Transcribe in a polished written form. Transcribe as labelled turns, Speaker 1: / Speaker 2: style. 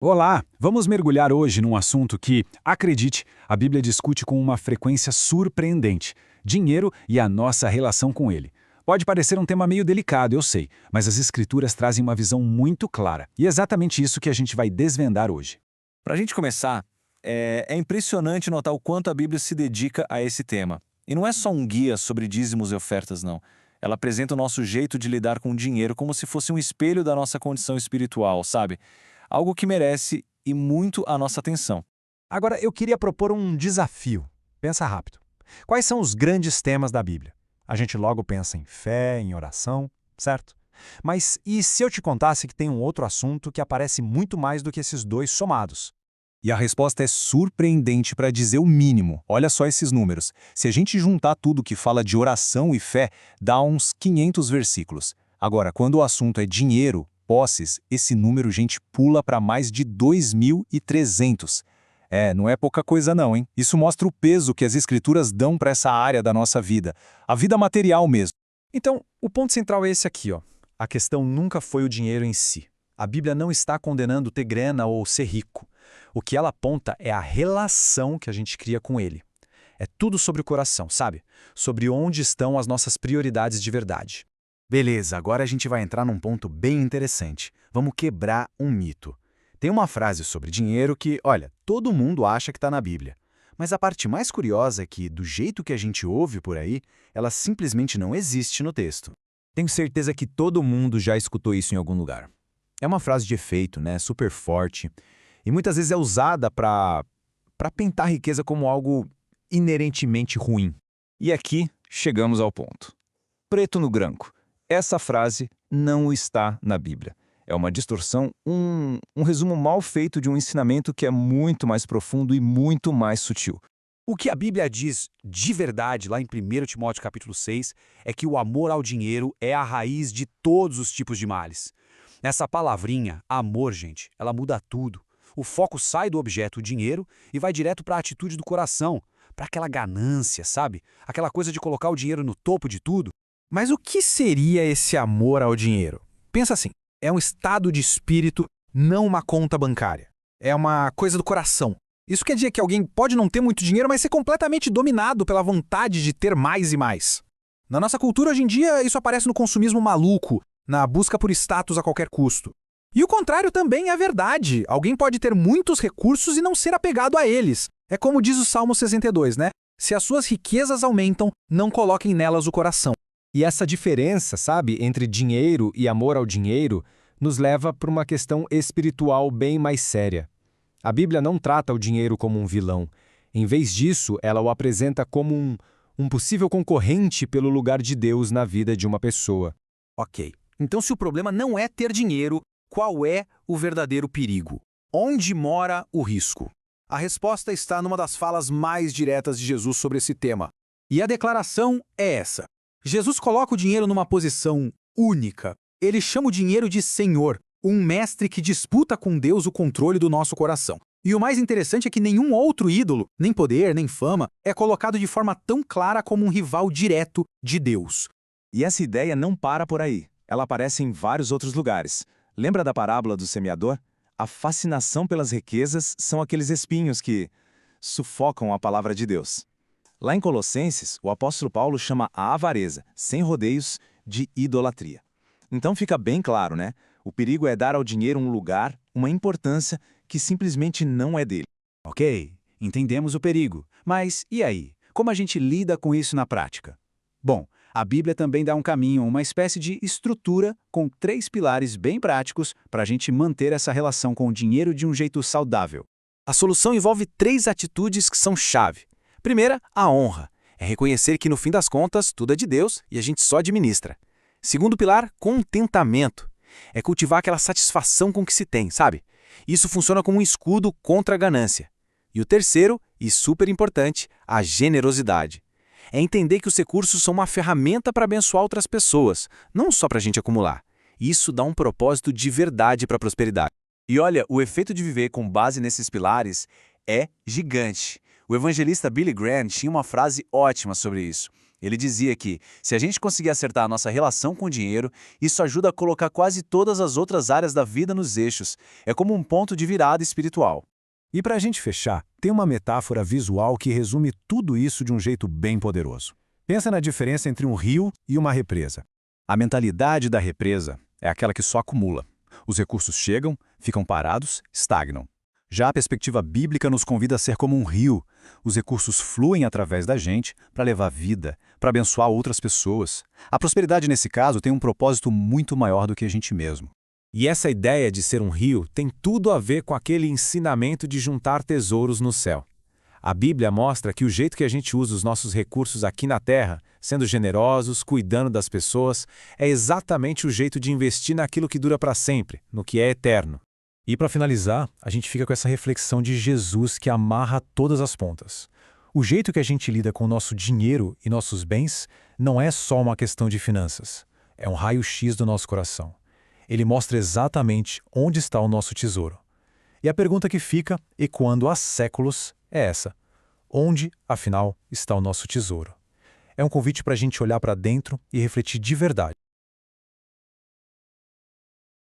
Speaker 1: Olá! Vamos mergulhar hoje num assunto que, acredite, a Bíblia discute com uma frequência surpreendente: dinheiro e a nossa relação com ele. Pode parecer um tema meio delicado, eu sei, mas as Escrituras trazem uma visão muito clara. E é exatamente isso que a gente vai desvendar hoje.
Speaker 2: Para a gente começar, é impressionante notar o quanto a Bíblia se dedica a esse tema. E não é só um guia sobre dízimos e ofertas, não. Ela apresenta o nosso jeito de lidar com o dinheiro como se fosse um espelho da nossa condição espiritual, sabe? Algo que merece e muito a nossa atenção.
Speaker 3: Agora, eu queria propor um desafio. Pensa rápido. Quais são os grandes temas da Bíblia? A gente logo pensa em fé, em oração, certo? Mas e se eu te contasse que tem um outro assunto que aparece muito mais do que esses dois somados?
Speaker 4: E a resposta é surpreendente para dizer o mínimo. Olha só esses números. Se a gente juntar tudo que fala de oração e fé, dá uns 500 versículos. Agora, quando o assunto é dinheiro, posses, esse número, gente, pula para mais de 2.300. Não é pouca coisa não, hein? Isso mostra o peso que as escrituras dão para essa área da nossa vida. A vida material mesmo.
Speaker 3: Então, o ponto central é esse aqui, ó. A questão nunca foi o dinheiro em si. A Bíblia não está condenando ter grana ou ser rico. O que ela aponta é a relação que a gente cria com ele. É tudo sobre o coração, sabe? Sobre onde estão as nossas prioridades de verdade.
Speaker 5: Beleza, agora a gente vai entrar num ponto bem interessante. Vamos quebrar um mito. Tem uma frase sobre dinheiro que, olha, todo mundo acha que está na Bíblia. Mas a parte mais curiosa é que, do jeito que a gente ouve por aí, ela simplesmente não existe no texto.
Speaker 6: Tenho certeza que todo mundo já escutou isso em algum lugar. É uma frase de efeito, né? Super forte. E muitas vezes é usada para pintar a riqueza como algo inerentemente ruim. E aqui chegamos ao ponto. Preto no branco. Essa frase não está na Bíblia. É uma distorção, um resumo mal feito de um ensinamento que é muito mais profundo e muito mais sutil.
Speaker 7: O que a Bíblia diz de verdade, lá em 1 Timóteo capítulo 6, é que o amor ao dinheiro é a raiz de todos os tipos de males. Essa palavrinha, amor, gente, ela muda tudo. O foco sai do objeto, o dinheiro, e vai direto para a atitude do coração, para aquela ganância, sabe? Aquela coisa de colocar o dinheiro no topo de tudo.
Speaker 3: Mas o que seria esse amor ao dinheiro? Pensa assim, é um estado de espírito, não uma conta bancária. É uma coisa do coração. Isso quer dizer que alguém pode não ter muito dinheiro, mas ser completamente dominado pela vontade de ter mais e mais. Na nossa cultura, hoje em dia, isso aparece no consumismo maluco, na busca por status a qualquer custo. E o contrário também é verdade. Alguém pode ter muitos recursos e não ser apegado a eles. É como diz o Salmo 62, né? Se as suas riquezas aumentam, não coloquem nelas o coração.
Speaker 6: E essa diferença, sabe, entre dinheiro e amor ao dinheiro, nos leva para uma questão espiritual bem mais séria. A Bíblia não trata o dinheiro como um vilão. Em vez disso, ela o apresenta como um possível concorrente pelo lugar de Deus na vida de uma pessoa.
Speaker 7: Ok, então se o problema não é ter dinheiro, qual é o verdadeiro perigo? Onde mora o risco? A resposta está numa das falas mais diretas de Jesus sobre esse tema. E a declaração é essa. Jesus coloca o dinheiro numa posição única. Ele chama o dinheiro de Senhor, um mestre que disputa com Deus o controle do nosso coração. E o mais interessante é que nenhum outro ídolo, nem poder, nem fama, é colocado de forma tão clara como um rival direto de Deus.
Speaker 4: E essa ideia não para por aí. Ela aparece em vários outros lugares. Lembra da parábola do semeador? A fascinação pelas riquezas são aqueles espinhos que sufocam a palavra de Deus. Lá em Colossenses, o apóstolo Paulo chama a avareza, sem rodeios, de idolatria. Então fica bem claro, né? O perigo é dar ao dinheiro um lugar, uma importância que simplesmente não é dele.
Speaker 7: Ok, entendemos o perigo. Mas e aí? Como a gente lida com isso na prática? Bom, a Bíblia também dá um caminho, uma espécie de estrutura com 3 pilares bem práticos para a gente manter essa relação com o dinheiro de um jeito saudável. A solução envolve 3 atitudes que são chave. Primeira, a honra. É reconhecer que no fim das contas tudo é de Deus e a gente só administra. Segundo pilar, contentamento. É cultivar aquela satisfação com o que se tem, sabe? Isso funciona como um escudo contra a ganância. E o terceiro, e super importante, a generosidade. É entender que os recursos são uma ferramenta para abençoar outras pessoas, não só para a gente acumular. Isso dá um propósito de verdade para a prosperidade. E olha, o efeito de viver com base nesses pilares é gigante. O evangelista Billy Graham tinha uma frase ótima sobre isso.
Speaker 2: Ele dizia que, se a gente conseguir acertar a nossa relação com o dinheiro, isso ajuda a colocar quase todas as outras áreas da vida nos eixos. É como um ponto de virada espiritual.
Speaker 1: E para a gente fechar, tem uma metáfora visual que resume tudo isso de um jeito bem poderoso. Pensa na diferença entre um rio e uma represa. A mentalidade da represa é aquela que só acumula. Os recursos chegam, ficam parados, estagnam. Já a perspectiva bíblica nos convida a ser como um rio. Os recursos fluem através da gente para levar vida, para abençoar outras pessoas. A prosperidade, nesse caso, tem um propósito muito maior do que a gente mesmo.
Speaker 3: E essa ideia de ser um rio tem tudo a ver com aquele ensinamento de juntar tesouros no céu. A Bíblia mostra que o jeito que a gente usa os nossos recursos aqui na Terra, sendo generosos, cuidando das pessoas, é exatamente o jeito de investir naquilo que dura para sempre, no que é eterno. E para finalizar, a gente fica com essa reflexão de Jesus que amarra todas as pontas. O jeito que a gente lida com o nosso dinheiro e nossos bens não é só uma questão de finanças. É um raio-x do nosso coração. Ele mostra exatamente onde está o nosso tesouro. E a pergunta que fica, ecoando há séculos, é essa: onde, afinal, está o nosso tesouro? É um convite para a gente olhar para dentro e refletir de verdade.